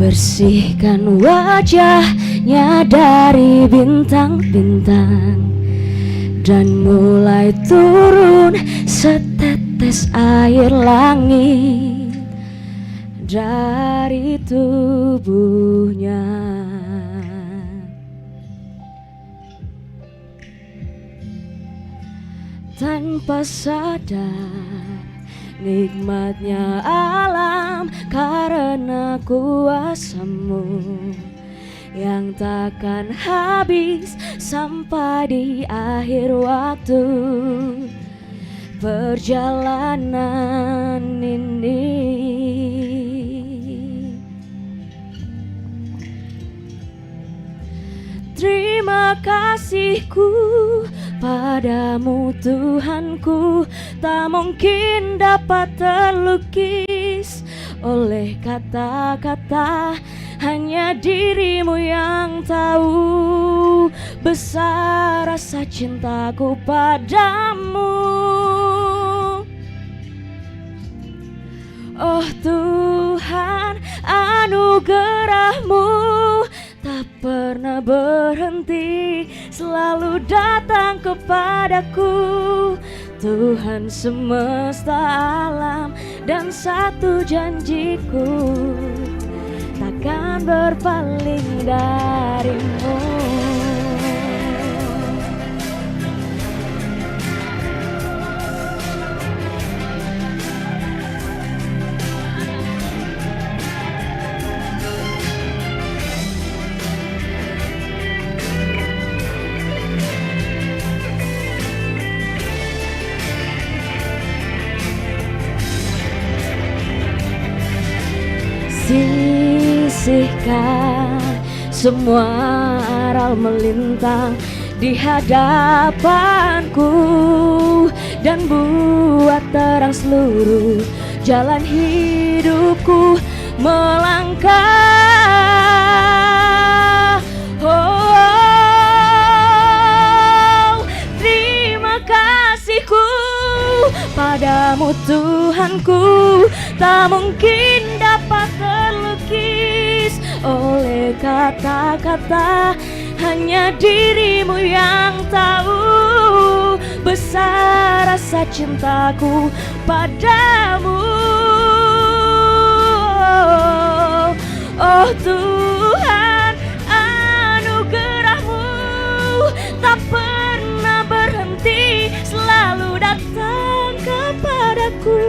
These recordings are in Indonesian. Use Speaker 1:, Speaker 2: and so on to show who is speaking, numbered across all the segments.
Speaker 1: Bersihkan wajahnya dari bintang-bintang, dan mulai turun setetes air langit dari tubuhnya. Tanpa sadar nikmatnya alam karena kuasamu yang takkan habis sampai di akhir waktu perjalanan ini. Terima kasihku padamu Tuhanku, tak mungkin dapat terlukis oleh kata-kata, hanya dirimu yang tahu besar rasa cintaku padamu. Oh Tuhan, anugerahmu tak pernah berhenti, selalu datang kepadaku. Tuhan semesta alam dan satu janjiku, takkan berpaling darimu. Sisihkan semua aral melintang di hadapanku, dan buat terang seluruh jalan hidupku melangkah. Oh, terima kasihku padamu Tuhanku, tak mungkin dapat terlukis oleh kata-kata, hanya dirimu yang tahu besar rasa cintaku padamu. Oh Tuhan, anugerahmu tak pernah berhenti, selalu datang kepadaku.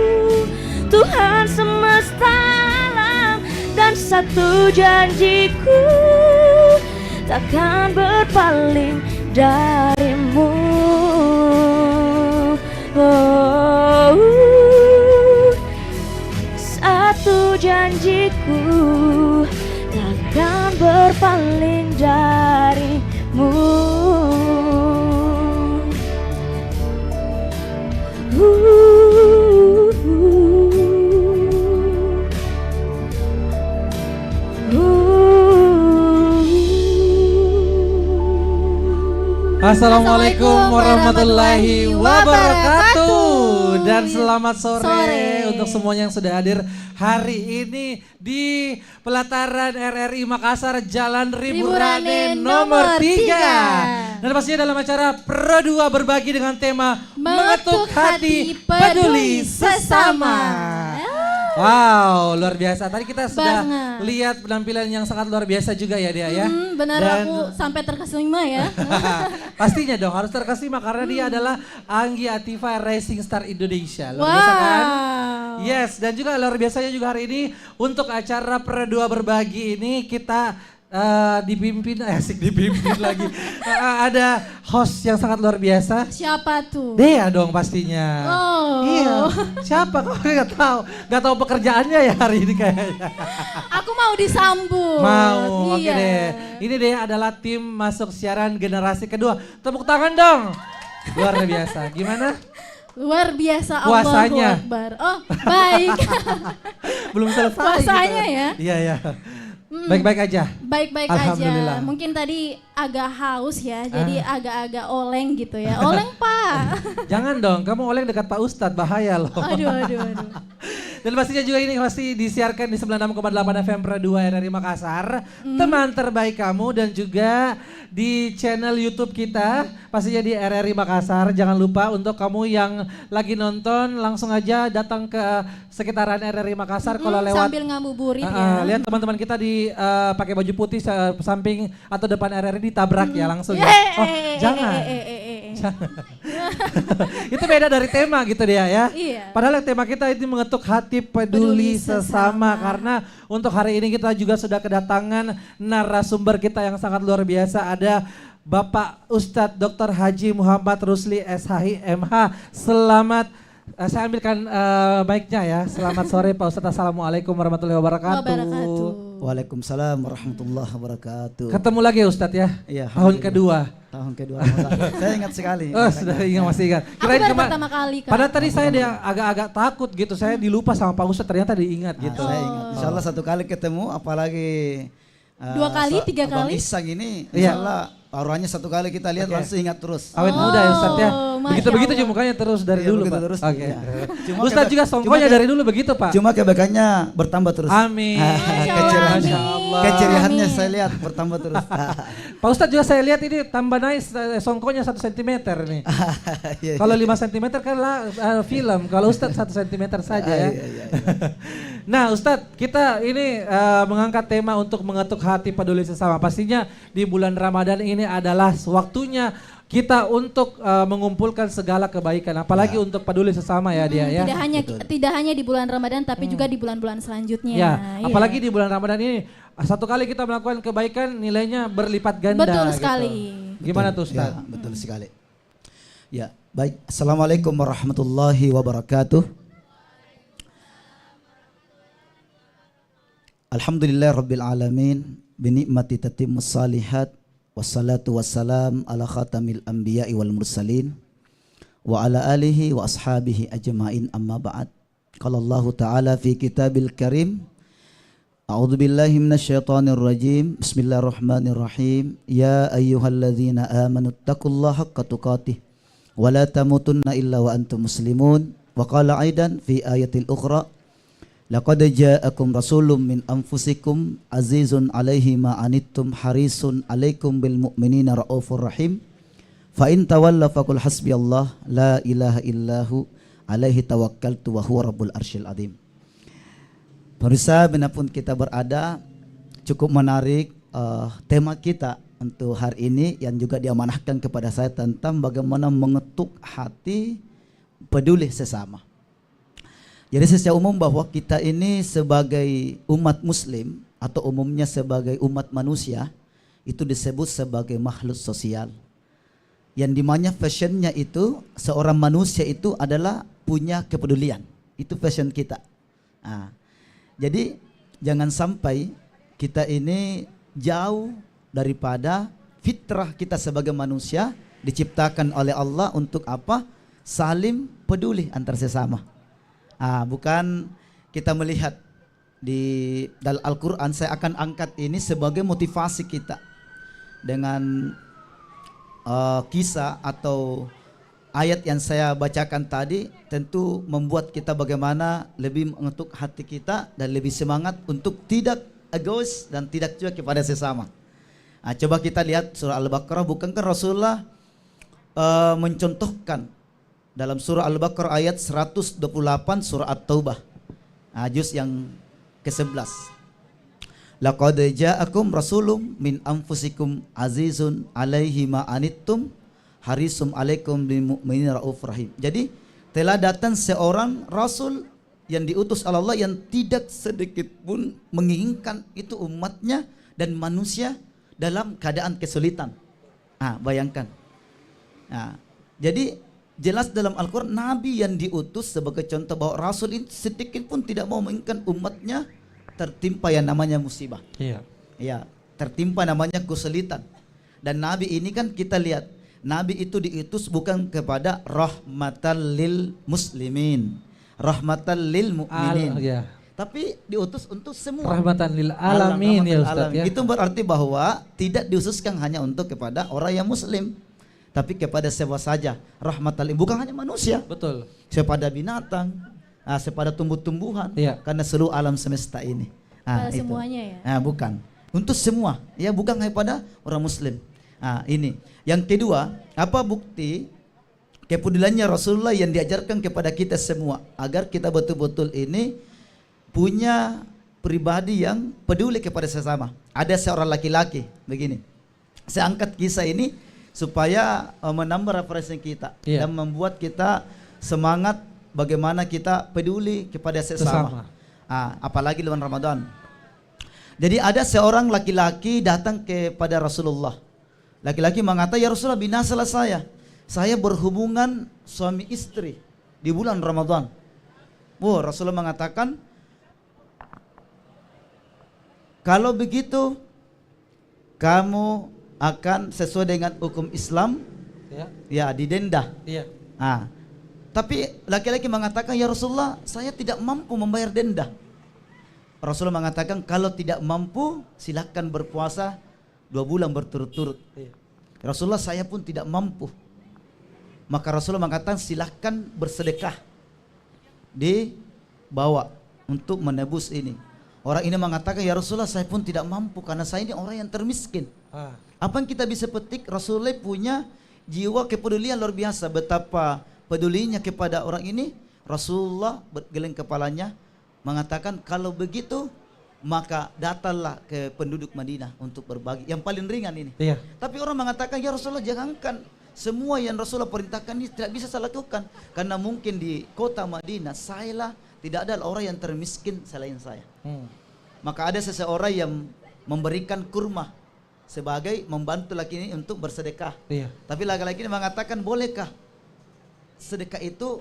Speaker 1: Tuhan semesta alam dan satu janjiku, takkan berpaling darimu. Oh, satu janjiku, takkan berpaling darimu.
Speaker 2: Assalamualaikum warahmatullahi wabarakatuh. Dan selamat sore untuk semuanya yang sudah hadir hari ini di pelataran RRI Makassar, Jalan Riburane nomor 3. Dan pastinya dalam acara Pro 2 berbagi dengan tema Mengetuk Hati Peduli Sesama. Wow, luar biasa. Tadi kita sudah lihat penampilan yang sangat luar biasa juga ya Dia ya.
Speaker 3: Benar, dan aku sampai terkesima ya.
Speaker 2: Pastinya dong harus terkesima karena dia adalah Anggi Ativa Racing Star Indonesia. Luar biasa kan? Yes, dan juga luar biasanya juga hari ini untuk acara Pro 2 berbagi ini kita dipimpin lagi. Ada host yang sangat luar biasa.
Speaker 3: Siapa tuh?
Speaker 2: Dea dong pastinya.
Speaker 3: Oh.
Speaker 2: Iya. Siapa? Kok nggak tahu pekerjaannya ya hari ini kayaknya.
Speaker 3: Aku mau disambut.
Speaker 2: Mau.
Speaker 3: Iya.
Speaker 2: Oke deh. Ini Dea adalah tim masuk siaran generasi kedua. Tepuk tangan dong. Luar biasa. Gimana?
Speaker 3: Luar biasa.
Speaker 2: Puasanya.
Speaker 3: Allahu Akbar. Oh, baik.
Speaker 2: Belum selesai.
Speaker 3: Puasanya
Speaker 2: gitu.
Speaker 3: ya.
Speaker 2: Iya. Baik-baik aja.
Speaker 3: Baik-baik aja. Mungkin tadi agak haus ya, jadi agak-agak oleng gitu ya. Oleng Pak.
Speaker 2: Jangan dong, kamu oleng dekat Pak Ustadz, bahaya loh.
Speaker 3: Aduh.
Speaker 2: Dan pastinya juga ini pasti disiarkan di 96,8 FM Pro 2 RRI Makassar. Teman terbaik kamu dan juga di channel YouTube kita pastinya di RRI Makassar. Jangan lupa untuk kamu yang lagi nonton langsung aja datang ke sekitaran RRI Makassar kalau lewat
Speaker 3: sambil ngabuburit ya.
Speaker 2: lihat teman-teman kita di pakai baju putih samping atau depan RRI ditabrak ya langsung ya. Oh, jangan. Itu beda dari tema gitu dia ya.
Speaker 3: Iya.
Speaker 2: Padahal yang tema kita itu mengetuk hati peduli sesama. Karena untuk hari ini kita juga sudah kedatangan narasumber kita yang sangat luar biasa. Ada Bapak Ustadz Dr. Haji Muhammad Rusli SHI MH. Selamat, saya ambilkan mic-nya ya. Selamat sore Pak Ustadz. Assalamualaikum warahmatullahi wabarakatuh.
Speaker 4: Waalaikumsalam warahmatullahi wabarakatuh.
Speaker 2: Ketemu lagi Ustadz ya.
Speaker 4: Iya,
Speaker 2: tahun kedua.
Speaker 4: Tahun kedua. Saya ingat sekali.
Speaker 2: Oh, sudah ingat, masih ingat.
Speaker 3: Aku baru pertama kali kan.
Speaker 2: Padahal tadi saya dia agak-agak takut gitu. Saya dilupa sama Pak Ustadz, ternyata diingat gitu.
Speaker 4: Saya ingat. Insya Allah satu kali ketemu, apalagi
Speaker 3: 2 kali, 3
Speaker 4: Abang
Speaker 3: kali.
Speaker 4: Isang ini, insya Allah auranya satu kali kita lihat langsung ingat terus.
Speaker 2: Awet muda ya Ustadz ya.
Speaker 3: Masya
Speaker 2: Begitu-begitu
Speaker 3: Allah.
Speaker 2: juga mukanya terus dari dulu
Speaker 4: begitu
Speaker 2: Pak.
Speaker 4: terus,
Speaker 2: Oke.
Speaker 4: iya.
Speaker 2: Ustadz juga songkonya dari dulu begitu Pak.
Speaker 4: Cuma kebaikannya bertambah terus.
Speaker 2: Amin.
Speaker 4: Keceriaannya,
Speaker 2: Masya Allah.
Speaker 4: keceriaannya saya lihat bertambah terus.
Speaker 2: Pak Ustadz juga saya lihat ini tambah naik songkonya 1 cm nih.
Speaker 4: Iya,
Speaker 2: Kalau 5 cm kan film, kalau Ustadz 1 cm saja ya.
Speaker 4: iya.
Speaker 2: Nah Ustadz, kita ini mengangkat tema untuk mengetuk hati peduli sesama. Pastinya di bulan Ramadan ini adalah waktunya kita untuk mengumpulkan segala kebaikan, apalagi untuk peduli sesama ya dia ya.
Speaker 3: Tidak hanya di bulan Ramadan tapi juga di bulan-bulan selanjutnya.
Speaker 2: Ya,
Speaker 3: Iya.
Speaker 2: apalagi di bulan Ramadan ini satu kali kita melakukan kebaikan nilainya berlipat ganda.
Speaker 3: Betul
Speaker 2: gitu.
Speaker 3: sekali.
Speaker 2: Gimana tuh Ustaz?
Speaker 4: Ya, betul sekali. Ya, baik. Assalamualaikum warahmatullahi wabarakatuh. Alhamdulillah rabbil alamin binikmati tatimmus salihat wassalatu wassalam ala khatamil anbiya'i wal mursalin wa ala alihi wa ashabihi ajma'in amma ba'd. Qala Allah ta'ala fi kitabil karim A'udzu billahi minasyaitonir rajim. Bismillahirrahmanirrahim. Ya ayyuhalladzina amanu taqullaha haqqa tuqatih wa la tamutunna illa wa antum muslimun. Wa qala aidan fi ayatil ukhra laqad ja'akum rasulun min anfusikum azizun 'alaihi ma anittum harisun 'alaikum bil mu'minina raufur rahim. Fa in tawallaw faqul hasbiyallah la ilaha illahu 'alaihi tawakkaltu wa huwa rabbul arsyil azim. Pemirsa, dimanapun kita berada, cukup menarik tema kita untuk hari ini yang juga diamanahkan kepada saya tentang bagaimana mengetuk hati peduli sesama. Jadi secara umum bahwa kita ini sebagai umat muslim atau umumnya sebagai umat manusia itu disebut sebagai makhluk sosial. Yang dimana fashionnya itu seorang manusia itu adalah punya kepedulian. Itu fashion kita. Nah, jadi jangan sampai kita ini jauh daripada fitrah kita sebagai manusia diciptakan oleh Allah untuk apa? Saling peduli antar sesama. Bukan kita melihat di dalam Al-Quran, saya akan angkat ini sebagai motivasi kita dengan kisah atau ayat yang saya bacakan tadi tentu membuat kita bagaimana lebih mengetuk hati kita dan lebih semangat untuk tidak egois dan tidak cuek kepada sesama. Coba kita lihat surah Al-Baqarah. Bukankah Rasulullah mencontohkan dalam surah Al-Baqarah ayat 128 surah At-Taubah, juz yang ke-11. Laqad ja'akum rasulun min anfusikum azizun 'alaihi ma anittum harisum alaikum bil mu'minina raufur rahim. Jadi telah datang seorang rasul yang diutus oleh Allah yang tidak sedikit pun menginginkan itu umatnya dan manusia dalam keadaan kesulitan. Bayangkan. Jadi jelas dalam Al-Quran Nabi yang diutus sebagai contoh bahwa rasul ini sedikit pun tidak mau menginginkan umatnya tertimpa yang namanya musibah. Iya, tertimpa namanya kesulitan. Dan Nabi ini kan kita lihat Nabi itu diutus bukan kepada rahmatan lil muslimin, rahmatan lil mu'minin, tapi diutus untuk semua. Rahmatan lil alamin ya Ustaz ya. Itu berarti bahwa tidak diususkan hanya untuk kepada orang yang muslim, tapi kepada siapa saja. Rahmatan lil, bukan hanya manusia.
Speaker 2: Betul.
Speaker 4: Kepada binatang, sepada tumbuh-tumbuhan,
Speaker 2: Iya.
Speaker 4: karena seluruh alam semesta ini. Itu.
Speaker 3: Semuanya ya.
Speaker 4: Bukan. Untuk semua, ya bukan hanya pada orang Muslim. Ini. Yang kedua, apa bukti kepeduliannya Rasulullah yang diajarkan kepada kita semua agar kita betul-betul ini punya pribadi yang peduli kepada sesama. Ada seorang laki-laki begini. Saya angkat kisah ini supaya menambah referensi kita dan membuat kita semangat bagaimana kita peduli kepada sesama. Apalagi bulan Ramadan. Jadi ada seorang laki-laki datang kepada Rasulullah. Laki-laki mengatakan, "Ya Rasulullah, binasalah saya. Saya berhubungan suami istri di bulan Ramadan." Rasulullah mengatakan, "Kalau begitu kamu akan sesuai dengan hukum Islam, didenda." Tapi laki-laki mengatakan, "Ya Rasulullah, saya tidak mampu membayar denda." Rasulullah mengatakan, "Kalau tidak mampu, silakan berpuasa 2 bulan berturut-turut." Rasulullah, "Saya pun tidak mampu." Maka Rasulullah mengatakan, "Silakan bersedekah, dibawa untuk menebus ini." Orang ini mengatakan, "Ya Rasulullah, saya pun tidak mampu karena saya ini orang yang termiskin." Apa yang kita bisa petik? Rasulullah punya jiwa kepedulian luar biasa. Betapa pedulinya kepada orang ini. Rasulullah bergeleng kepalanya mengatakan, "Kalau begitu maka datanglah ke penduduk Madinah untuk berbagi." Yang paling ringan ini. Tapi orang mengatakan, "Ya Rasulullah, jangankan semua yang Rasulullah perintahkan ini tidak bisa saya lakukan. Karena mungkin di kota Madinah tidak ada orang yang termiskin selain saya." Maka ada seseorang yang memberikan kurma sebagai membantu laki ini untuk bersedekah. Tapi laki-laki ini mengatakan, "Bolehkah sedekah itu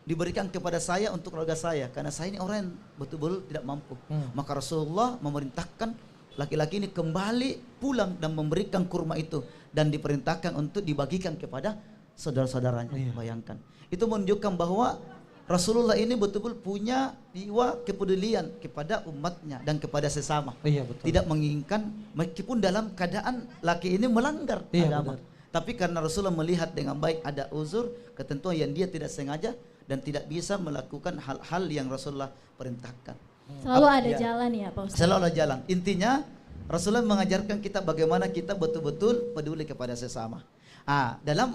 Speaker 4: diberikan kepada saya untuk keluarga saya, karena saya ini orang yang betul-betul tidak mampu." Maka Rasulullah memerintahkan laki-laki ini kembali pulang dan memberikan kurma itu dan diperintahkan untuk dibagikan kepada saudara-saudaranya. Bayangkan. Itu menunjukkan bahwa Rasulullah ini betul-betul punya jiwa kepedulian kepada umatnya dan kepada sesama.
Speaker 2: Betul.
Speaker 4: Tidak menginginkan meskipun dalam keadaan laki ini melanggar agama. Tapi karena Rasulullah melihat dengan baik ada uzur, ketentuan yang dia tidak sengaja dan tidak bisa melakukan hal-hal yang Rasulullah perintahkan.
Speaker 3: Selalu ada jalan ya Pak Ustaz.
Speaker 4: Selalu ada jalan. Intinya Rasulullah mengajarkan kita bagaimana kita betul-betul peduli kepada sesama.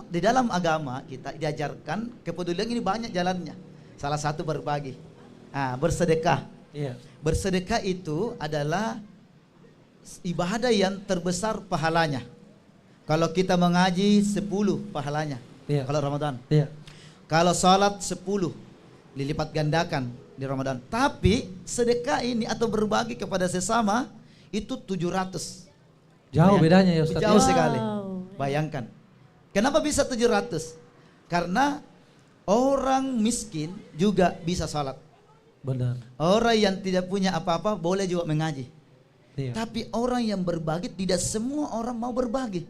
Speaker 4: Di dalam agama kita diajarkan kepedulian ini banyak jalannya. Salah satu berbagi, bersedekah. Bersedekah itu adalah ibadah yang terbesar pahalanya. Kalau kita mengaji 10 pahalanya. Kalau Ramadan. Kalau salat 10 dilipat gandakan di Ramadan. Tapi sedekah ini atau berbagi kepada sesama itu 700.
Speaker 2: Jauh bedanya ya Ustaz.
Speaker 4: Jauh sekali. Bayangkan. Kenapa bisa 700? Karena orang miskin juga bisa salat.
Speaker 2: Benar.
Speaker 4: Orang yang tidak punya apa-apa boleh juga mengaji. Tapi orang yang berbagi, tidak semua orang mau berbagi.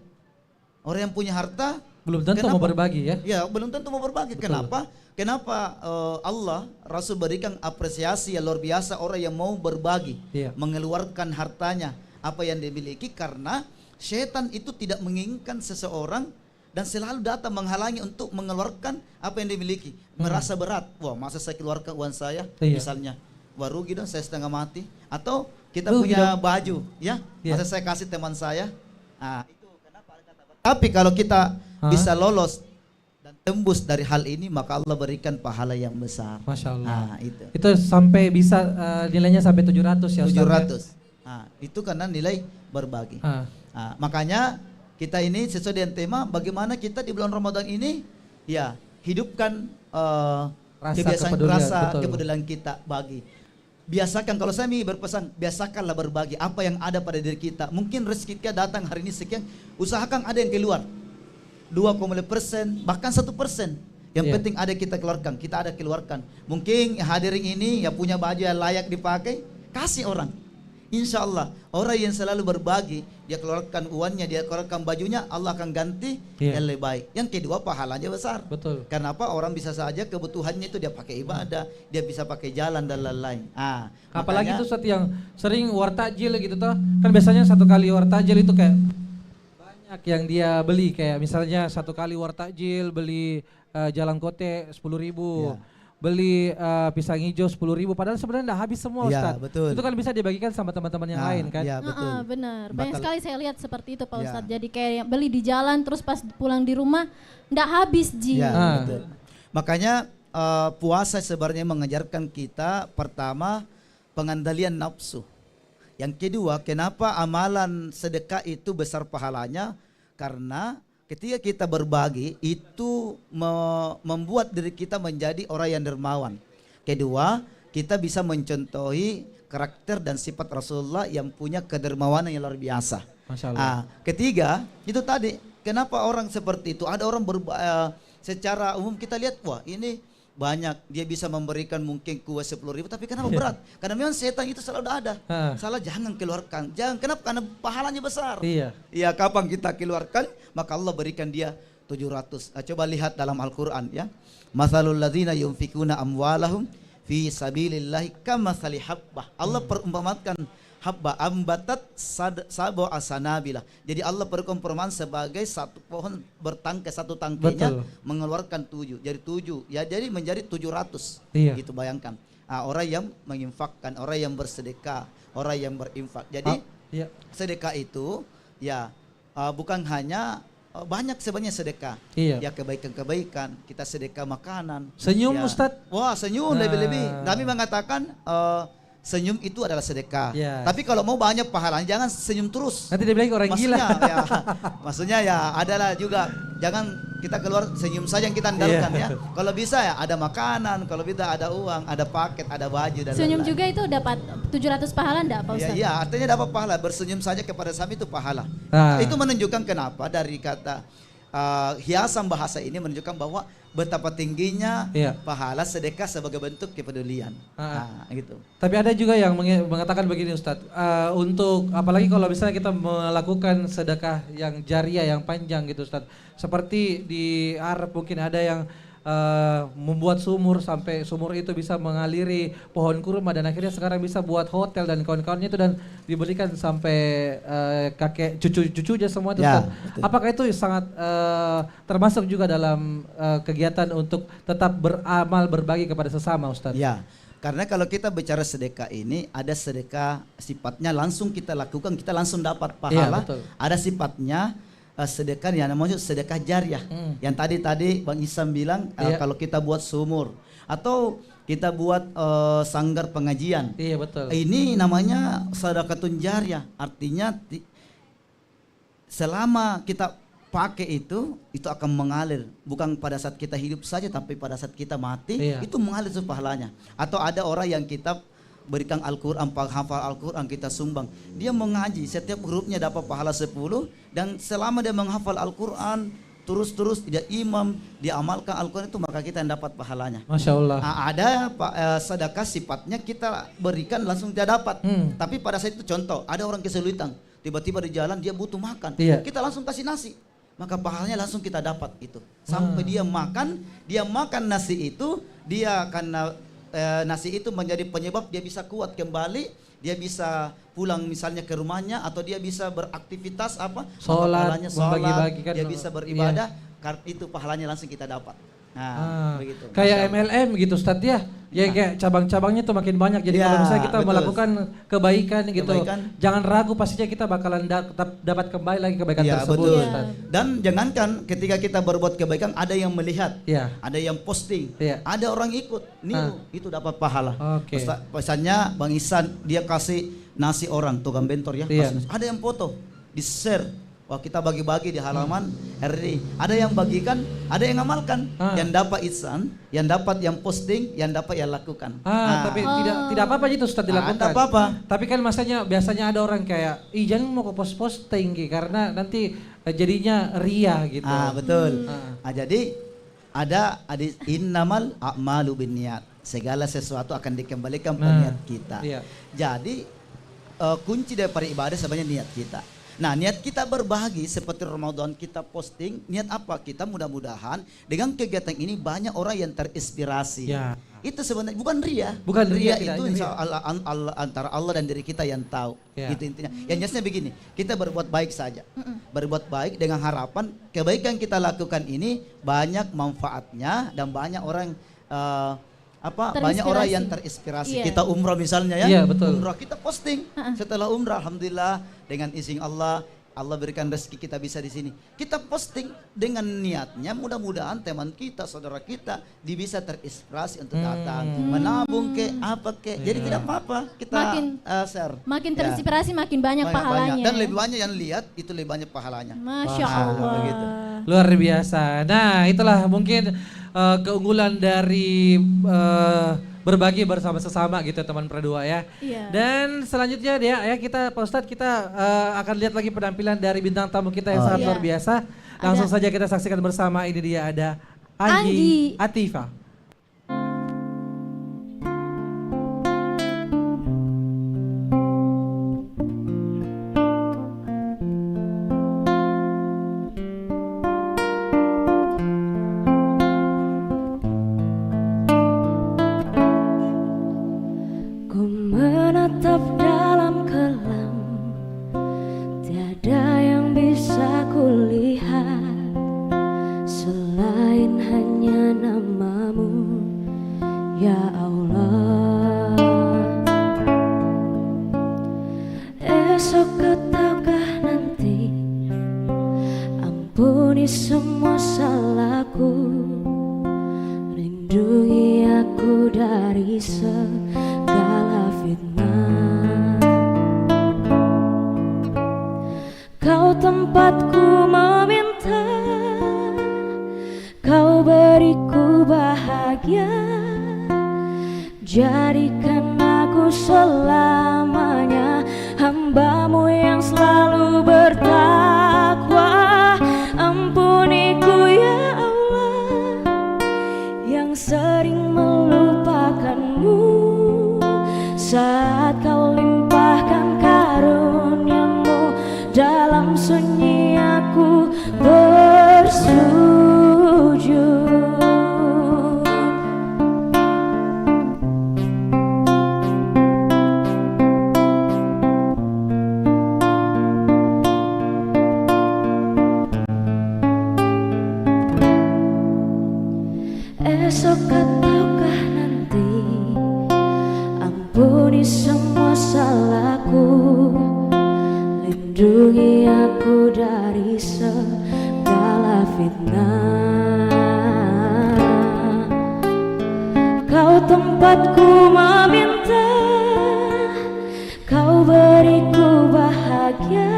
Speaker 4: Orang yang punya harta
Speaker 2: belum tentu mau berbagi ya.
Speaker 4: Ya, belum tentu mau berbagi.
Speaker 2: Betul.
Speaker 4: Kenapa Allah Rasul berikan apresiasi yang luar biasa orang yang mau berbagi, mengeluarkan hartanya, apa yang dimiliki, karena setan itu tidak menginginkan seseorang dan selalu datang menghalangi untuk mengeluarkan apa yang dimiliki. Merasa berat, wah masa saya keluarkan uang saya, misalnya, wah rugi dong saya setengah mati. Atau kita punya baju, masa saya kasih teman saya. Itu kenapa ada kata. Tapi kalau kita bisa lolos dan tembus dari hal ini, maka Allah berikan pahala yang besar.
Speaker 2: Masya Allah.
Speaker 4: Itu
Speaker 2: sampai bisa nilainya sampai 700 ya Ustaz.
Speaker 4: 700. Itu karena nilai berbagi. Makanya kita ini sesuai dengan tema bagaimana kita di bulan Ramadan ini hidupkan rasa kepedulian kita bagi. Biasakan, kalau saya berpesan, biasakanlah berbagi apa yang ada pada diri kita. Mungkin rezeki kita datang hari ini sekian, usahakan ada yang keluar 2,5%, bahkan 1%. Yang penting ada kita keluarkan. Mungkin hadirin ini yang punya baju yang layak dipakai, kasih orang. Insya Allah orang yang selalu berbagi, dia keluarkan uangnya, dia keluarkan bajunya, Allah akan ganti yang lebih baik. Yang kedua, pahalanya besar.
Speaker 2: Betul.
Speaker 4: Karena apa? Orang bisa saja kebutuhannya itu dia pakai ibadah, dia bisa pakai jalan dan lain-lain.
Speaker 2: Apalagi itu Ustaz yang sering wartajil gitu toh. Kan biasanya satu kali wartajil itu kayak banyak yang dia beli, kayak misalnya satu kali wartajil beli jalan kote 10.000. beli pisang hijau 10.000 padahal sebenarnya udah habis semua
Speaker 4: Iya,
Speaker 2: Ustadz.
Speaker 4: betul.
Speaker 2: Itu kan bisa dibagikan sama teman-teman yang lain kan.
Speaker 4: Iya, betul.
Speaker 3: Benar. Banyak
Speaker 4: Batal.
Speaker 3: sekali saya lihat seperti itu Pak
Speaker 4: Ya.
Speaker 3: Ustadz. Jadi kayak yang beli di jalan terus pas pulang di rumah ndak habis Ji.
Speaker 4: Ya,
Speaker 2: Ah.
Speaker 4: betul. Makanya puasa sebenarnya mengajarkan kita pertama pengendalian nafsu. Yang kedua, kenapa amalan sedekah itu besar pahalanya? Karena ketika kita berbagi itu membuat diri kita menjadi orang yang dermawan. Kedua, kita bisa mencontohi karakter dan sifat Rasulullah yang punya kedermawanan yang luar biasa.
Speaker 2: Masya Allah.
Speaker 4: Ketiga, itu tadi, kenapa orang seperti itu? Ada orang secara umum kita lihat, wah ini banyak, dia bisa memberikan mungkin kue 10.000, tapi kenapa berat? Karena memang setan itu selalu ada. Salah, jangan keluarkan. Jangan, kenapa? Karena pahalanya besar.
Speaker 2: Iya.
Speaker 4: Iya, kapan kita keluarkan, maka Allah berikan dia 700. Coba lihat dalam Al-Quran ya. Mathalul ladzina yunfikuna amwalahum fi sabilillahi kamathali habbah. Allah perumpamakan habba ambatat sabo asanabila. Jadi Allah perumpamaan sebagai satu pohon bertangkai, satu tangkainya mengeluarkan 7. Jadi 7, ya jadi menjadi 700.
Speaker 2: Iya.
Speaker 4: Gitu bayangkan. Orang yang menginfakkan, orang yang bersedekah, orang yang berinfak. Jadi
Speaker 2: Iya.
Speaker 4: sedekah itu ya bukan hanya banyak sebenarnya sedekah.
Speaker 2: Iya.
Speaker 4: Ya kebaikan-kebaikan, kita sedekah makanan.
Speaker 2: Senyum
Speaker 4: Ya.
Speaker 2: Ustadz.
Speaker 4: Wah, senyum lebih-lebih. Nabi mengatakan senyum itu adalah sedekah.
Speaker 2: Ya.
Speaker 4: Tapi kalau mau banyak pahalanya jangan senyum terus.
Speaker 2: Nanti dia bilang orang gila.
Speaker 4: Maksudnya ya adalah juga jangan kita keluar senyum saja yang kita andalkan ya. Kalau bisa ya ada makanan, kalau bisa ada uang, ada paket, ada baju dan
Speaker 3: Senyum
Speaker 4: lain-lain.
Speaker 3: juga itu dapat 700 pahala enggak Pak Ustadz?
Speaker 4: Iya, artinya dapat pahala. Bersenyum saja kepada sami itu pahala.
Speaker 2: Nah.
Speaker 4: Itu menunjukkan kenapa dari kata hiasan bahasa ini menunjukkan bahwa betapa tingginya pahala sedekah sebagai bentuk kepedulian. Gitu.
Speaker 2: Tapi ada juga yang mengatakan begini Ustadz, untuk apalagi kalau misalnya kita melakukan sedekah yang jariah yang panjang gitu Ustadz, seperti di Arab mungkin ada yang membuat sumur sampai sumur itu bisa mengaliri pohon kurma dan akhirnya sekarang bisa buat hotel dan kawan-kawannya itu dan diberikan sampai kakek cucu-cucunya semua itu.
Speaker 4: Ya,
Speaker 2: apakah itu sangat termasuk juga dalam kegiatan untuk tetap beramal berbagi kepada sesama Ustadz?
Speaker 4: Ya, karena kalau kita bicara sedekah ini ada sedekah sifatnya langsung kita lakukan, kita langsung dapat pahala.
Speaker 2: Betul.
Speaker 4: Ada sifatnya sedekah yang namanya sedekah jariah. Yang tadi Bang Isam bilang kalau kita buat sumur atau kita buat sanggar pengajian.
Speaker 2: Iya betul.
Speaker 4: Ini namanya sedekatun jariah. Artinya selama kita pakai itu akan mengalir. Bukan pada saat kita hidup saja, tapi pada saat kita mati itu mengalir pahalanya. Atau ada orang yang kita berikan Al-Quran, hafal Al-Quran kita sumbang. Dia mengaji, setiap hurufnya dapat pahala 10 dan selama dia menghafal Al-Quran terus dia imam, dia amalkan Al-Quran itu maka kita yang dapat pahalanya.
Speaker 2: Masya Allah.
Speaker 4: Ada sedekah sifatnya kita berikan langsung dia dapat. Tapi pada saat itu contoh, ada orang kesulitan, tiba-tiba di jalan dia butuh makan. Kita langsung kasih nasi. Maka pahalanya langsung kita dapat itu. Sampai dia makan nasi itu, dia karena nasi itu menjadi penyebab dia bisa kuat kembali, dia bisa pulang misalnya ke rumahnya atau dia bisa beraktivitas
Speaker 2: sholat, membagi-bagikan,
Speaker 4: dia bisa beribadah, karena itu pahalanya langsung kita dapat. Nah, begitu.
Speaker 2: Kayak MLM gitu Ustadz ya. Ya kayak cabang-cabangnya tuh makin banyak. Jadi kalau misalnya kita melakukan kebaikan gitu, jangan ragu pastinya kita bakalan dapat kembali lagi kebaikan tersebut.
Speaker 4: Betul. Dan jangankan ketika kita berbuat kebaikan ada yang melihat, ada yang posting, ada orang ikut, itu dapat pahala. Misalnya Bang Isan dia kasih nasi orang tukang bentor ya, ada yang foto, di share. Wah kita bagi-bagi di halaman RRI. Ada yang bagikan, ada yang ngamalkan. Yang dapat Ihsan, yang dapat yang posting, yang dapat yang lakukan.
Speaker 2: Tapi tidak apa-apa gitu Ustadz dilakukan.
Speaker 4: Tidak apa-apa.
Speaker 2: Tapi kan biasanya ada orang kayak, jangan mau ke posting karena nanti jadinya ria gitu.
Speaker 4: Betul. Jadi ada innamal a'malu binniyat. Segala sesuatu akan dikembalikan pada niat kita. Jadi kunci daripada ibadah sebenarnya niat kita. Nah niat kita berbagi seperti Ramadan kita posting, niat apa? Kita mudah-mudahan dengan kegiatan ini banyak orang yang terinspirasi. Itu sebenarnya bukan ria.
Speaker 2: Bukan ria
Speaker 4: itu insya Allah, antara Allah dan diri kita yang tahu. Itu intinya. Yang jelasnya begini, kita berbuat baik saja. Berbuat baik dengan harapan kebaikan kita lakukan ini banyak manfaatnya dan banyak orang banyak orang yang terinspirasi.
Speaker 3: Iya.
Speaker 4: Kita umrah misalnya ya.
Speaker 2: Iya, betul.
Speaker 4: Umrah kita posting. Setelah umrah alhamdulillah dengan izin Allah berikan rezeki kita bisa di sini. Kita posting dengan niatnya mudah-mudahan teman kita, saudara kita bisa terinspirasi untuk datang, menabung ke apa ke. Jadi tidak apa-apa kita share.
Speaker 3: Makin terinspirasi makin banyak pahalanya.
Speaker 4: Dan lebih banyak yang lihat itu lebih banyak pahalanya.
Speaker 3: Masya Allah.
Speaker 4: Begitu.
Speaker 2: Luar biasa. Nah, itulah mungkin keunggulan dari berbagi bersama sesama gitu teman Perdua ya.
Speaker 3: Iya.
Speaker 2: Dan selanjutnya ya kita Pak Ustadz kita akan lihat lagi penampilan dari bintang tamu kita yang sangat luar biasa. Langsung saja kita saksikan bersama, ini dia ada Anggi Atifa.
Speaker 1: Menatap dalam kelam, tiada yang bisa kulihat selain hanya namamu, ya Allah. Esok ataukah nanti, ampuni semua salahku, lindungi aku dari segala fitnah. Kau tempatku meminta, kau beriku bahagia, jadikan aku selamanya hambamu yang selalu bertakwa. Ampuniku ya Allah yang sering melupakanmu, saat kau limpahkan karuniamu, dalam sunyi aku bersujud. Esok ataukah nanti, ampuni semua salahku, lindungi aku dari segala fitnah. Kau tempatku meminta, kau beriku bahagia,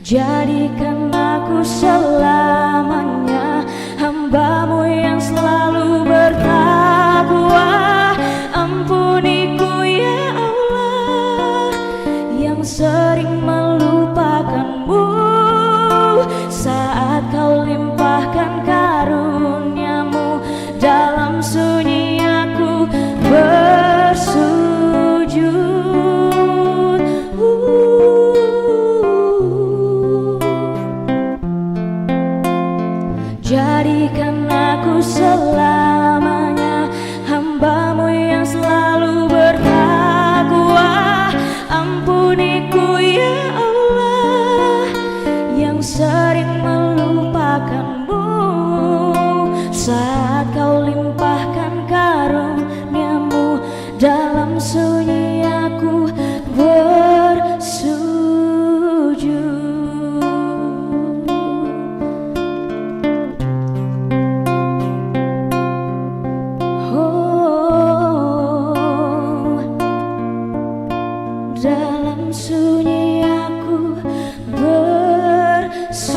Speaker 1: jadikan aku selamanya hambamu yang selalu bertakwa. Ampuniku ya Allah yang sering melupakanmu, saat kau limpahkan karuniamu, dalam sunyi aku bersujud. Jadikan aku selamanya hambamu yang selalu bertakwa. Ampuniku ya Allah yang sering melupakanmu, saat kau limpahkan karuniamu, dalam sunyi aku bersujud. Dalam sunyi aku bersujud.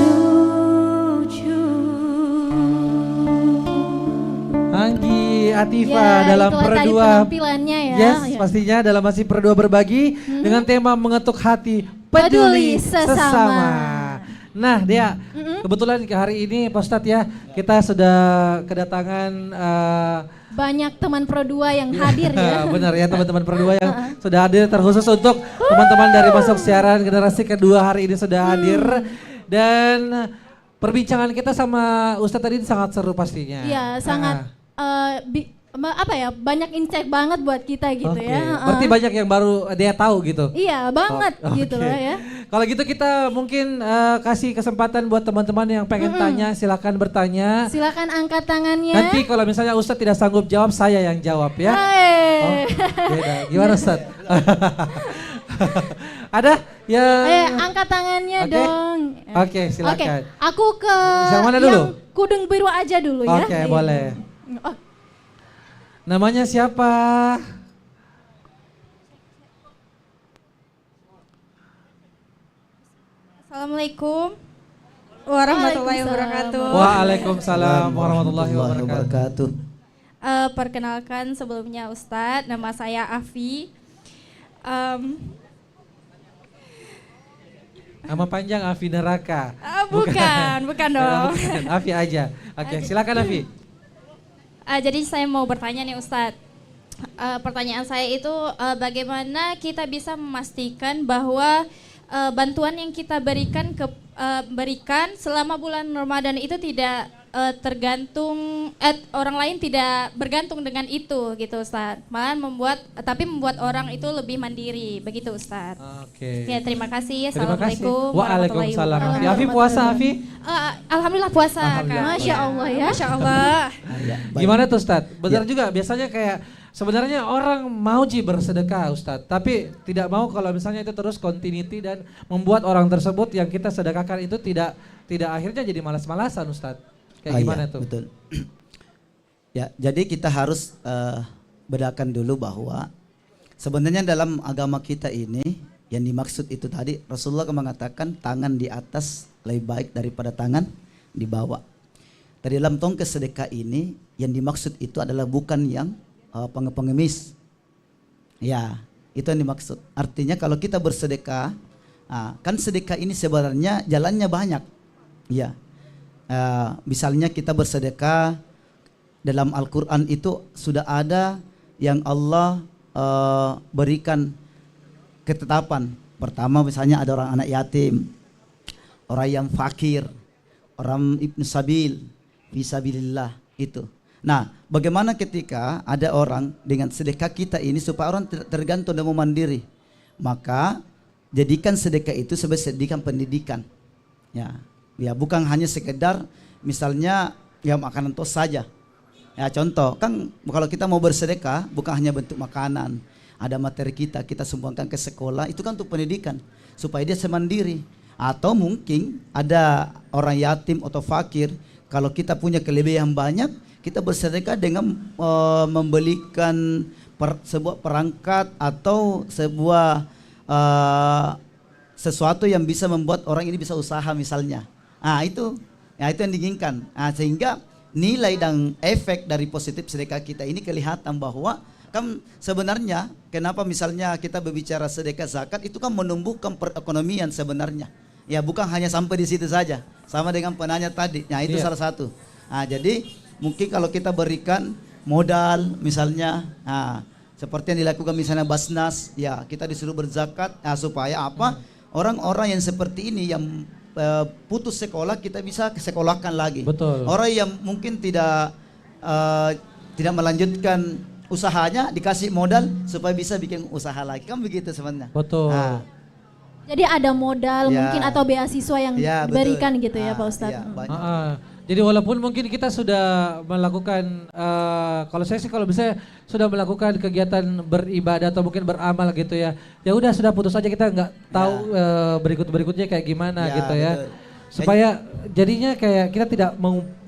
Speaker 2: Anggi Atifa
Speaker 3: Ya,
Speaker 2: dalam
Speaker 3: itulah tadi
Speaker 2: Perdua.
Speaker 3: penampilannya ya.
Speaker 2: Yes,
Speaker 3: Ya.
Speaker 2: pastinya dalam masih Perdua berbagi dengan tema mengetuk hati
Speaker 3: Peduli
Speaker 2: peduli
Speaker 3: sesama.
Speaker 2: sesama. Nah, dia kebetulan hari ini Pak Ustadz ya, kita sudah kedatangan
Speaker 3: Banyak teman Pro2 yang hadir ya.
Speaker 2: benar ya teman-teman Perdua yang sudah hadir, terkhusus untuk teman-teman dari Masuk Siaran generasi kedua hari ini sudah hadir. Dan perbincangan kita sama Ustadz tadi sangat seru pastinya.
Speaker 3: Iya, sangat apa ya, banyak insight banget buat kita gitu
Speaker 2: Oke,
Speaker 3: ya.
Speaker 2: berarti banyak yang baru dia tahu gitu.
Speaker 3: Iya banget gitu
Speaker 2: Oke.
Speaker 3: lah ya.
Speaker 2: Kalau gitu kita mungkin kasih kesempatan buat teman-teman yang pengen tanya, silakan bertanya.
Speaker 3: Silakan angkat tangannya.
Speaker 2: Nanti kalau misalnya Ustadz tidak sanggup jawab, saya yang jawab ya.
Speaker 3: Hai.
Speaker 2: Beda. Gimana Ustadz? Ada ya?
Speaker 3: Angkat tangannya
Speaker 2: Oke.
Speaker 3: dong.
Speaker 2: Oke, silakan.
Speaker 3: Oke, aku ke
Speaker 2: Yang mana dulu?
Speaker 3: yang kudung biru aja dulu ya.
Speaker 2: Oke, boleh.
Speaker 3: Oh,
Speaker 2: Namanya siapa?
Speaker 5: Assalamualaikum warahmatullahi wabarakatuh.
Speaker 2: Waalaikumsalam warahmatullahi wabarakatuh.
Speaker 5: Perkenalkan sebelumnya Ustadz, nama saya Afi.
Speaker 2: Nama panjang Afi Neraka.
Speaker 5: Bukan dong.
Speaker 2: Bukan. Afi aja. Oke, silakan Afi.
Speaker 5: Jadi saya mau bertanya nih Ustadz. Pertanyaan saya itu bagaimana kita bisa memastikan bahwa bantuan yang kita berikan selama bulan Ramadan itu tidak tergantung orang lain tidak bergantung dengan itu gitu Ustadz. Malah membuat orang itu lebih mandiri begitu Ustadz.
Speaker 2: Oke.
Speaker 5: Ya terima kasih.
Speaker 2: Terima kasih.
Speaker 5: Assalamualaikum
Speaker 2: Waalaikumsalam.
Speaker 5: warahmatullahi
Speaker 2: Afi puasa Afi?
Speaker 5: Alhamdulillah puasa Kak.
Speaker 2: Alhamdulillah.
Speaker 3: Masya Allah ya.
Speaker 5: Masya Allah.
Speaker 2: Gimana tuh Ustadz? Benar juga biasanya kayak sebenarnya orang mau bersedekah Ustadz, tapi tidak mau kalau misalnya itu terus continuity dan membuat orang tersebut yang kita sedekahkan itu tidak akhirnya jadi malas-malasan Ustadz. Kayak gimana tuh?
Speaker 4: Betul. Ya, jadi kita harus bedakan dulu bahwa sebenarnya dalam agama kita ini yang dimaksud itu tadi Rasulullah mengatakan tangan di atas lebih baik daripada tangan di bawah. Dari dalam tongkat sedekah ini yang dimaksud itu adalah bukan yang pengemis. Ya, itu yang dimaksud. Artinya kalau kita bersedekah, kan sedekah ini sebenarnya jalannya banyak. Ya, misalnya kita bersedekah dalam Al-Quran itu sudah ada yang Allah berikan ketetapan. Pertama misalnya ada orang anak yatim, orang yang fakir, orang ibnu sabil, fisabilillah itu. Nah, bagaimana ketika ada orang dengan sedekah kita ini supaya orang tergantung dan mandiri, maka jadikan sedekah itu sebagai sedekah pendidikan. Ya, bukan hanya sekedar misalnya ya makanan tos saja. Ya contoh, kan kalau kita mau bersedekah bukan hanya bentuk makanan, ada materi kita sumbangkan ke sekolah, itu kan untuk pendidikan supaya dia semandiri. Atau mungkin ada orang yatim atau fakir, kalau kita punya kelebihan banyak, kita bersedekah dengan membelikan sebuah perangkat atau sebuah sesuatu yang bisa membuat orang ini bisa usaha misalnya. Itu yang diinginkan. Sehingga nilai dan efek dari positif sedekah kita ini kelihatan bahwa kan sebenarnya kenapa misalnya kita berbicara sedekah zakat itu kan menumbuhkan perekonomian sebenarnya. Ya bukan hanya sampai di situ saja. Sama dengan penanya tadi. Itu salah satu. Jadi mungkin kalau kita berikan modal misalnya, seperti yang dilakukan misalnya Basnas, ya kita disuruh berzakat supaya apa? Orang-orang yang seperti ini yang putus sekolah kita bisa sekolahkan lagi.
Speaker 2: Betul.
Speaker 4: Orang yang mungkin tidak melanjutkan usahanya dikasih modal supaya bisa bikin usaha lagi, kan begitu sebenarnya.
Speaker 2: Betul.
Speaker 3: Jadi ada modal
Speaker 4: Ya.
Speaker 3: mungkin atau beasiswa yang
Speaker 4: Ya,
Speaker 3: diberikan
Speaker 4: betul.
Speaker 3: gitu ya Pak Ustadz.
Speaker 4: Ya, banyak.
Speaker 2: Jadi walaupun mungkin kita sudah melakukan, kalau saya sih kalau bisa sudah melakukan kegiatan beribadah atau mungkin beramal gitu ya, ya udah sudah putus aja, kita nggak tahu berikutnya kayak gimana gitu ya,
Speaker 4: betul.
Speaker 2: supaya jadinya kayak kita tidak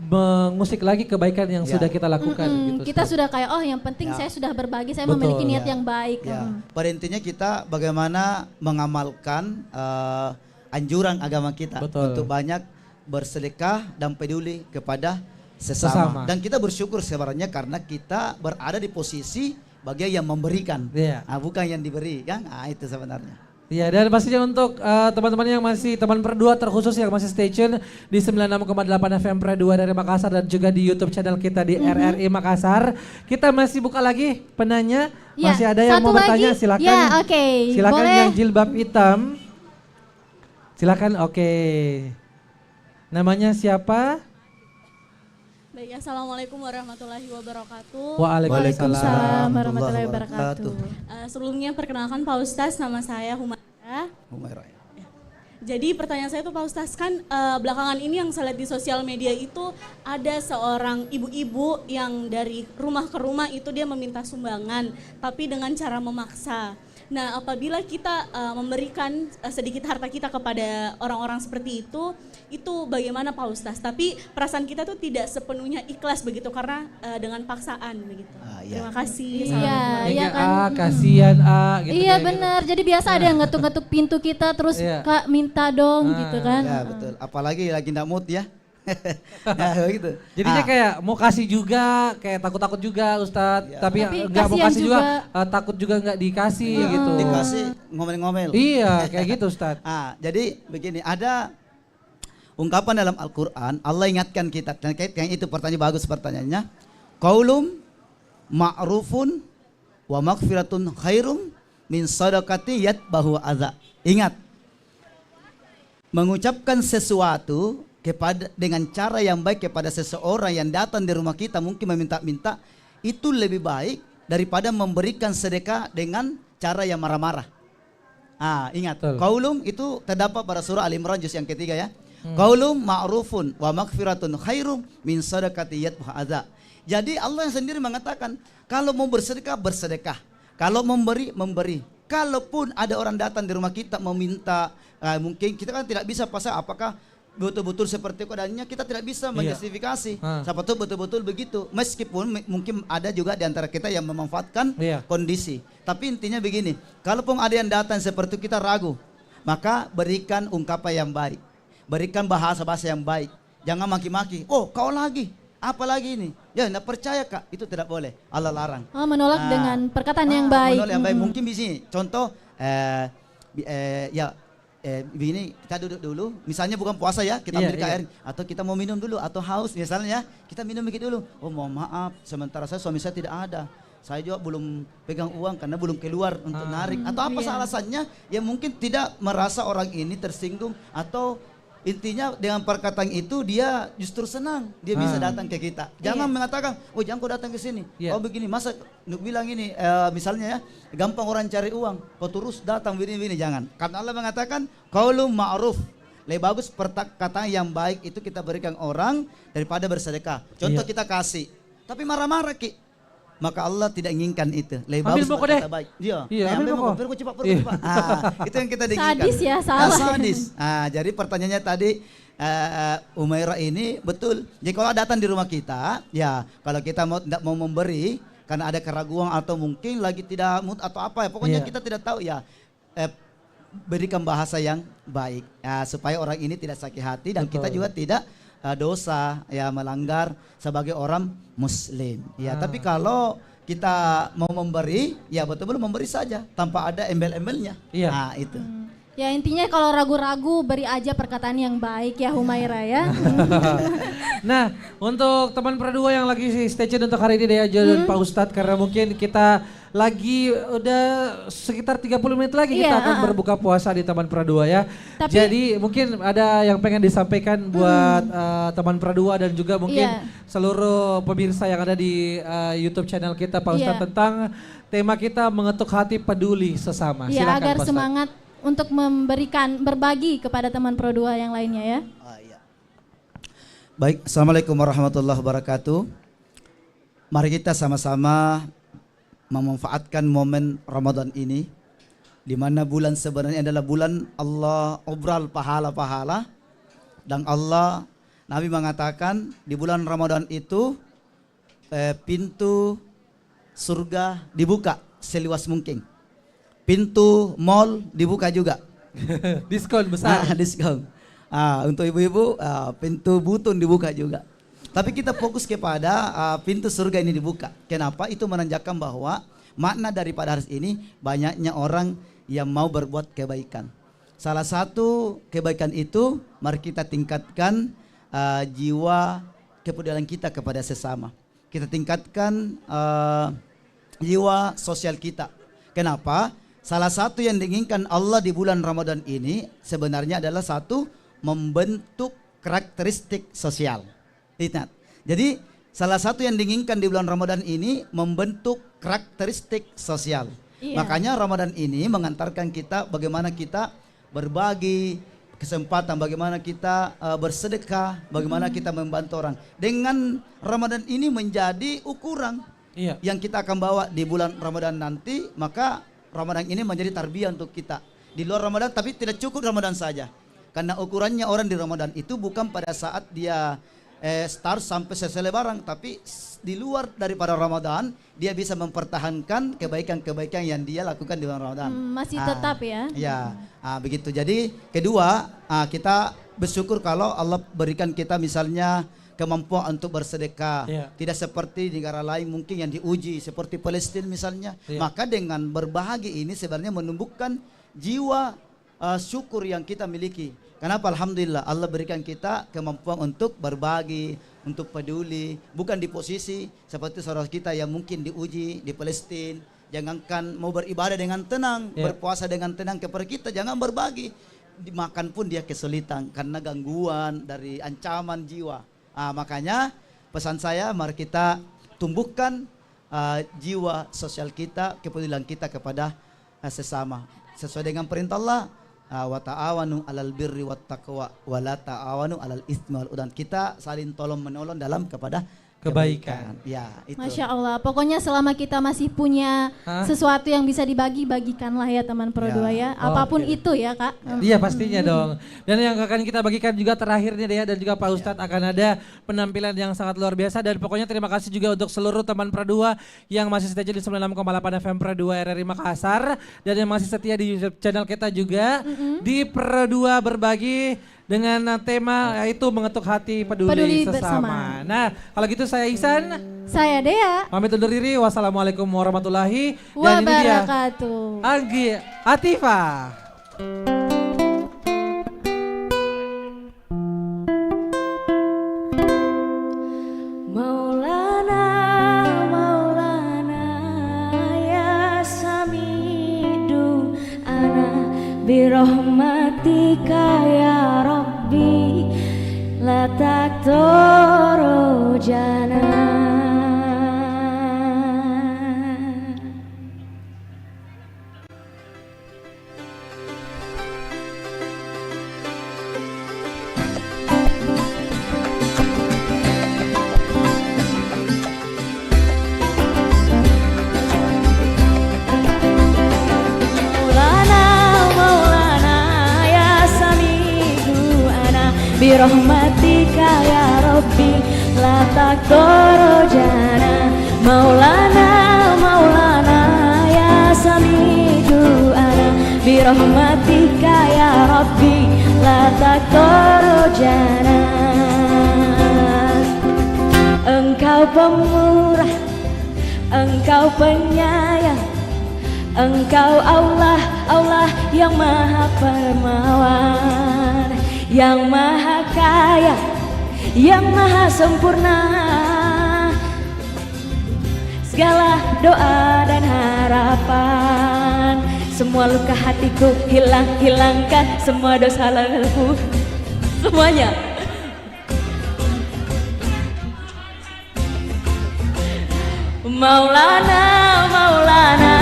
Speaker 2: mengusik lagi kebaikan yang sudah kita lakukan. Gitu,
Speaker 3: Kita
Speaker 2: Ustaz.
Speaker 3: sudah kayak yang penting saya sudah berbagi, saya
Speaker 2: Betul.
Speaker 3: memiliki niat yang baik.
Speaker 4: Ya, pada intinya kita bagaimana mengamalkan anjuran agama kita
Speaker 2: Betul.
Speaker 4: untuk banyak bersedekah dan peduli kepada
Speaker 2: Sesama.
Speaker 4: sesama. Dan kita bersyukur sebenarnya karena kita berada di posisi bagian yang memberikan,
Speaker 2: Iya.
Speaker 4: bukan yang diberi, kan? Itu sebenarnya.
Speaker 2: Iya, dan pastinya untuk teman-teman yang masih teman perdua terkhusus yang masih stay tune di 96,8 FM Perdua dari Makassar dan juga di YouTube channel kita di RRI Makassar. Kita masih buka lagi penanya.
Speaker 3: Ya,
Speaker 2: Masih ada yang
Speaker 3: satu
Speaker 2: mau bertanya,
Speaker 3: lagi?
Speaker 2: silakan.
Speaker 3: Ya, oke.
Speaker 2: Silakan
Speaker 3: Boleh.
Speaker 2: yang jilbab hitam. Silakan, oke. Namanya siapa?
Speaker 3: Baik, assalamualaikum warahmatullahi wabarakatuh.
Speaker 2: Waalaikumsalam.
Speaker 3: Warahmatullahi wabarakatuh. Sebelumnya perkenalkan Pak Ustaz, nama saya Humaira. Jadi pertanyaan saya tuh Pak Ustaz, kan belakangan ini yang saya lihat di sosial media itu ada seorang ibu-ibu yang dari rumah ke rumah itu dia meminta sumbangan, tapi dengan cara memaksa. Nah, apabila kita memberikan sedikit harta kita kepada orang-orang seperti itu bagaimana Pak Ustaz? Tapi perasaan kita tuh tidak sepenuhnya ikhlas begitu karena dengan paksaan begitu.
Speaker 4: Iya.
Speaker 3: Terima kasih.
Speaker 1: Iya kan.
Speaker 2: Kasihan gitu.
Speaker 1: Iya
Speaker 2: kayak
Speaker 1: benar. Jadi biasa ada yang ngetuk-ngetuk pintu kita terus
Speaker 2: Iya.
Speaker 1: Kak minta dong gitu kan.
Speaker 4: Ya betul, apalagi lagi nggak mood ya. Nah, begitu.
Speaker 2: gitu. Jadinya kayak mau kasih juga, kayak takut-takut juga Ustadz.
Speaker 4: Iya.
Speaker 2: Tapi
Speaker 1: Tapi
Speaker 2: nggak mau
Speaker 1: kasihan
Speaker 2: kasih juga,
Speaker 1: juga.
Speaker 2: takut juga nggak dikasih gitu.
Speaker 4: Dikasih ngomel-ngomel.
Speaker 2: Iya, kayak gitu Ustadz.
Speaker 4: Jadi begini, ada ungkapan dalam Al-Quran, Allah ingatkan kita, dan kayak itu pertanyaan bagus pertanyaannya. Qaulum ma'rufun wa maghfiratun khairum min sadaqati yatbahu adza. Ingat, mengucapkan sesuatu dengan cara yang baik kepada seseorang yang datang di rumah kita mungkin meminta-minta, itu lebih baik daripada memberikan sedekah dengan cara yang marah-marah. Ingat,
Speaker 2: Betul.
Speaker 4: qaulum itu terdapat pada surah Al-Imran juz yang ketiga ya. Qaulum ma'rufun wa maghfiratun khairum min sadaqati yatbahu adza. Jadi Allah yang sendiri mengatakan, kalau mau bersedekah, bersedekah. Kalau memberi, memberi. Kalaupun ada orang datang di rumah kita meminta, mungkin kita kan tidak bisa pasal apakah betul-betul seperti keadaannya, kita tidak bisa menjustifikasi. Siapa tahu betul-betul begitu. Meskipun mungkin ada juga di antara kita yang memanfaatkan kondisi. Tapi intinya begini, kalaupun ada yang datang seperti kita ragu, maka berikan ungkapan yang baik. Berikan bahasa-bahasa yang baik. Jangan maki-maki. Oh, kau lagi. Apa lagi ini? Ya, tidak percaya Kak, itu tidak boleh. Allah larang.
Speaker 1: Menolak dengan perkataan yang baik.
Speaker 4: Menolak yang baik. Mungkin di sini contoh begini, kita duduk dulu, misalnya bukan puasa ya, kita ambil air, atau kita mau minum dulu, atau haus misalnya, kita minum dikit dulu. Oh mohon maaf, sementara suami saya tidak ada, saya juga belum pegang uang karena belum keluar untuk narik, atau apa alasannya, ya mungkin tidak merasa orang ini tersinggung, atau intinya dengan perkataan itu dia justru senang, dia bisa datang ke kita. Jangan mengatakan, oh jangan kau datang ke sini. Oh begini, masa nuk bilang ini, misalnya ya, gampang orang cari uang, kau terus datang begini-begini, jangan. Karena Allah mengatakan, qaulun ma'ruf. Lebih bagus perkataan yang baik itu kita berikan orang daripada bersedekah. Contoh kita kasih, tapi marah-marah Ki. Maka Allah tidak inginkan itu. Lebih bagus berkata baik. Iya, ambil pokok cepat. Itu yang kita diinginkan.
Speaker 1: Sadis ya, salah.
Speaker 4: Sadis. Jadi pertanyaannya tadi Umairah ini betul. Jadi kalau datang di rumah kita, ya kalau kita tidak mau memberi karena ada keraguan atau mungkin lagi tidak mood atau apa ya, pokoknya kita tidak tahu ya. Berikan bahasa yang baik supaya orang ini tidak sakit hati dan kita juga tidak dosa ya, melanggar sebagai orang muslim ya. Tapi kalau kita mau memberi ya betul-betul memberi saja tanpa ada embel-embelnya. Itu
Speaker 1: Ya intinya kalau ragu-ragu beri aja perkataan yang baik ya Humaira ya.
Speaker 2: Nah untuk teman perdua yang lagi stay tune untuk hari ini deh aja Pak Ustadz, karena mungkin kita lagi udah sekitar 30 menit lagi kita akan berbuka puasa di Taman Pradua ya. Jadi mungkin ada yang pengen disampaikan buat teman Pradua dan juga mungkin seluruh pemirsa yang ada di YouTube channel kita Pak Ustadz tentang tema kita mengetuk hati peduli sesama.
Speaker 1: Iya,
Speaker 2: silakan
Speaker 1: agar
Speaker 2: Pak Ustadz.
Speaker 1: semangat untuk berbagi kepada teman Produa yang lainnya ya.
Speaker 4: Baik, assalamualaikum warahmatullahi wabarakatuh. Mari kita sama-sama memanfaatkan momen Ramadan ini, di mana bulan sebenarnya adalah bulan Allah obral pahala-pahala, dan Allah, Nabi mengatakan di bulan Ramadan itu pintu surga dibuka seluas mungkin, pintu mall dibuka juga.
Speaker 2: Diskon besar.
Speaker 4: Diskon. Untuk ibu-ibu pintu butun dibuka juga. Tapi kita fokus kepada pintu surga ini dibuka. Kenapa? Itu menandakan bahwa makna daripada hari ini banyaknya orang yang mau berbuat kebaikan. Salah satu kebaikan itu mari kita tingkatkan jiwa kepedulian kita kepada sesama. Kita tingkatkan jiwa sosial kita. Kenapa? Salah satu yang diinginkan Allah di bulan Ramadan ini sebenarnya adalah satu, membentuk karakteristik sosial. Ingat, Jadi salah satu yang diinginkan di bulan Ramadan ini membentuk karakteristik sosial.
Speaker 1: Iya.
Speaker 4: Makanya Ramadan ini mengantarkan kita bagaimana kita berbagi kesempatan, bagaimana kita bersedekah, bagaimana kita membantu orang. Dengan Ramadan ini menjadi ukuran yang kita akan bawa di bulan Ramadan nanti, maka Ramadan ini menjadi tarbiyah untuk kita. Di luar Ramadan, tapi tidak cukup Ramadan saja. Karena ukurannya orang di Ramadan itu bukan pada saat dia start sampai selesai lebaran, tapi di luar daripada Ramadan dia bisa mempertahankan kebaikan-kebaikan yang dia lakukan di bulan Ramadan.
Speaker 1: Masih tetap ya.
Speaker 4: Ya, begitu. Jadi kedua, kita bersyukur kalau Allah berikan kita misalnya kemampuan untuk bersedekah. Tidak seperti negara lain mungkin yang diuji seperti Palestina misalnya. Maka dengan berbagi ini sebenarnya menumbuhkan jiwa syukur yang kita miliki. Kenapa? Alhamdulillah Allah berikan kita kemampuan untuk berbagi, untuk peduli, bukan di posisi seperti saudara kita yang mungkin diuji di Palestina. Jangankan mau beribadah dengan tenang, berpuasa dengan tenang kepada kita, jangan berbagi. Dimakan pun dia kesulitan karena gangguan dari ancaman jiwa. Makanya pesan saya, mari kita tumbuhkan jiwa sosial kita, kepedulian kita kepada sesama. Sesuai dengan perintah Allah, wa ta'awanu 'alal birri wat taqwa wa la ta'awanu 'alal itsmi wal udwan. Kita saling tolong menolong dalam kepada kebaikan. Ya, itu.
Speaker 1: Masya Allah, pokoknya selama kita masih punya sesuatu yang bisa dibagi, bagikanlah ya teman Pro2 ya. Apapun itu ya Kak.
Speaker 2: Iya pastinya dong. Dan yang akan kita bagikan juga terakhirnya ya, dan juga Pak Ustadz akan ada penampilan yang sangat luar biasa. Dan pokoknya terima kasih juga untuk seluruh teman Pro2 yang masih setia di 96,8 FM Pro2 RRI Makassar. Dan yang masih setia di YouTube channel kita juga di Pro2 Berbagi dengan tema yaitu mengetuk hati peduli sesama. Nah kalau gitu saya Ihsan,
Speaker 1: saya Dea,
Speaker 2: pamit undur diri. Wassalamualaikum warahmatullahi
Speaker 1: wabarakatuh.
Speaker 2: Anggi Atifah.
Speaker 6: Maulana, Maulana, ya Samidu, ana birahmatika ya Rabbi, la taktoro jana. Birahmatika ya Rabbi, la taktoro jana. Maulana, Maulana, ya Samidu ana. Birahmatika ya Rabbi, la taktoro jana. Engkau pemurah, Engkau penyayang, Engkau Allah, Allah yang maha permawan, yang maha kaya, yang maha sempurna. Segala doa dan harapan, semua luka hatiku hilangkan, semua dosa laluku semuanya. Maulana, Maulana,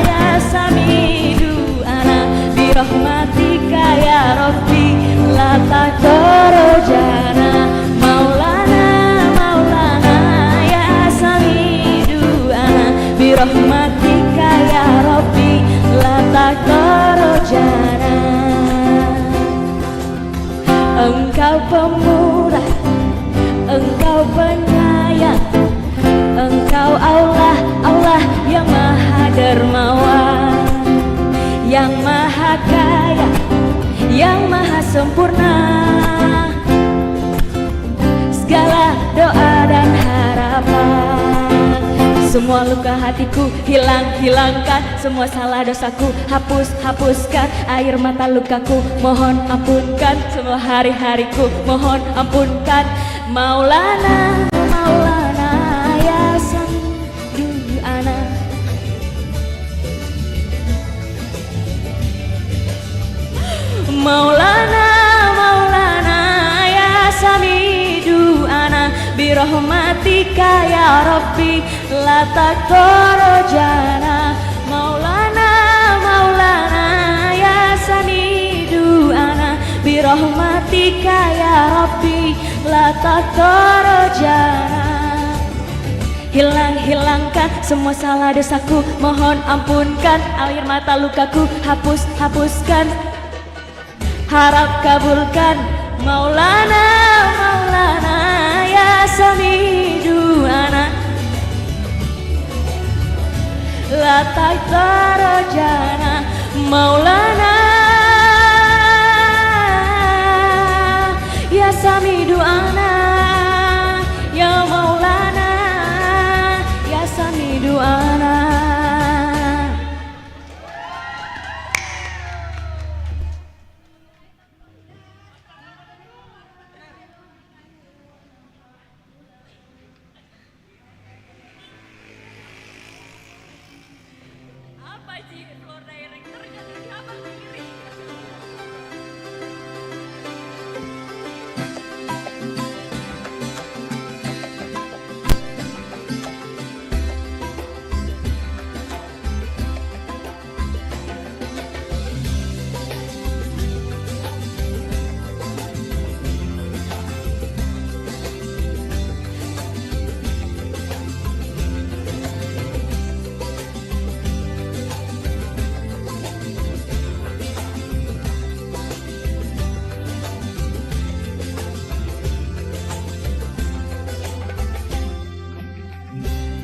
Speaker 6: ya Samidu ana. Birahmatika ya Rabbi, la taktoro jana. Maulana, Maulana, ya Samidu ana. Birahmatika ya Rabbi, la taktoro jana. Engkau pemurah, Engkau penyayang, Engkau Allah, Allah yang maha dermawan, yang maha kaya, yang maha sempurna. Segala doa dan harapan, semua luka hatiku hilangkan, semua salah dosaku hapuskan, air mata lukaku mohon ampunkan, semua hari-hariku mohon ampunkan. Maulana, Maulana, ya Samidu ana. Maulana, Maulana, ya Samidu ana. birahmatika ya Rabbi la takorojana Maulana Maulana ya sanidu ana birahmatika ya Rabbi la takorojana Hilangkan semua salah dosaku, mohon ampunkan air mata lukaku, hapuskan, harap kabulkan Maulana Maulana ya samidu ana la tarojana Maulana